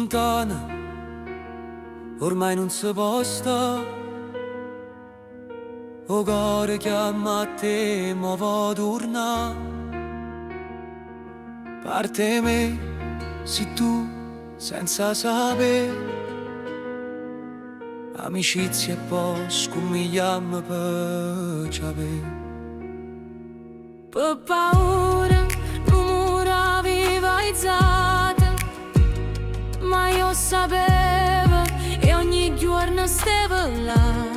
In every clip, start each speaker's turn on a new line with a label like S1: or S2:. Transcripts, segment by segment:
S1: lontana, ormai non si può sta. O cuore chiama a te, mo vo torna. Parte me, si tu, senza sapere. Amicizia e poi scomigliamo per sapere.
S2: Per paura, non viva izzata, ma io sapevo e ogni giorno stavo là.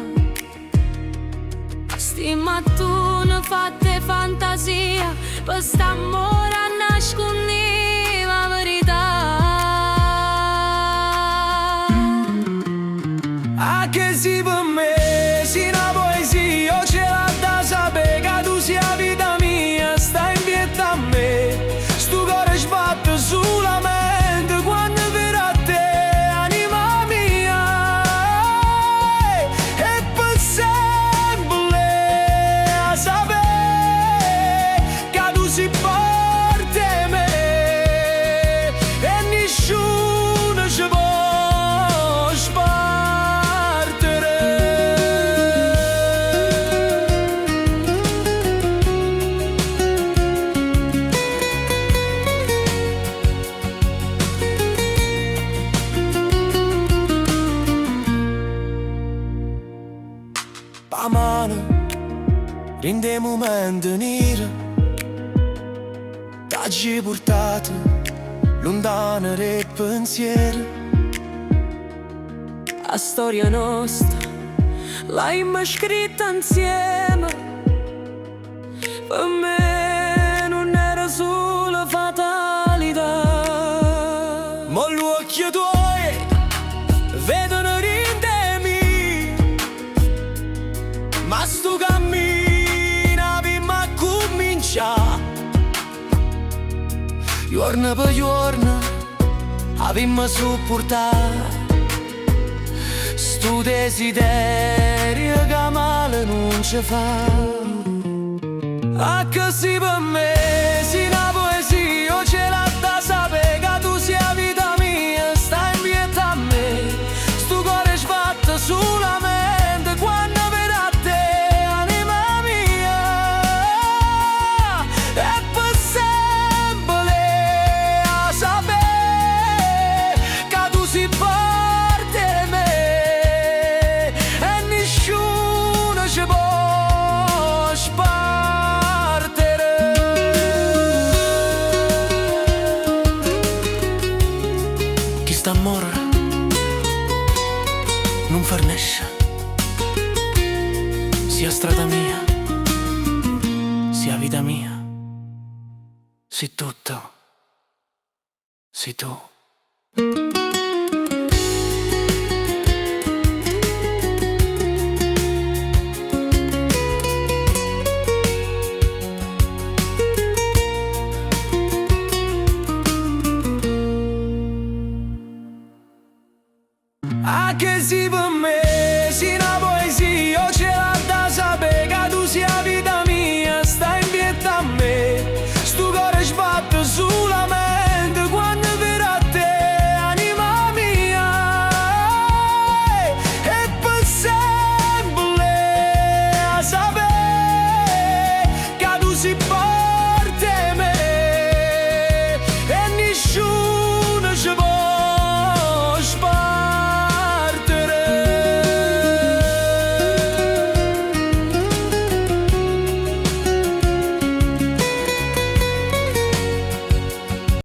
S2: Sti mattone fatte fantasia, per st'amore a nascondere la verità.
S1: Anche se per me si una poesia, io ce l'ho da sapere che tu sia vita mia, stai in pietà a me. Sto cuore sbatte solamente quando vedo a te, anima mia. E per sempre a sapere che tu si porti a me e nessuno ci può spartere. Pa mano rinde momenti neri, t'hai portato lontano dai pensieri.
S2: La storia nostra l'abbiamo scritta insieme. Per me non era solo fatalità.
S1: Ma gli occhi tuoi vedono rindemi, ma sto cammino prima comincia. Giorno per giorno abbiamo sopportato sto desiderio che male non ci fa. Anche se per me si una poesia, io ce l'ho da sapere che tu sia vita mia, stai in pietà a me. Sto cuore sbatte solamente quando vedo a te, anima mia. E per sempre a sapere che tu si porti a me e nessuno ci può spartere. Chi sta a morire non farnesce, sia strada mia, sia vita mia, sei tutto, sei tu. Anche se per me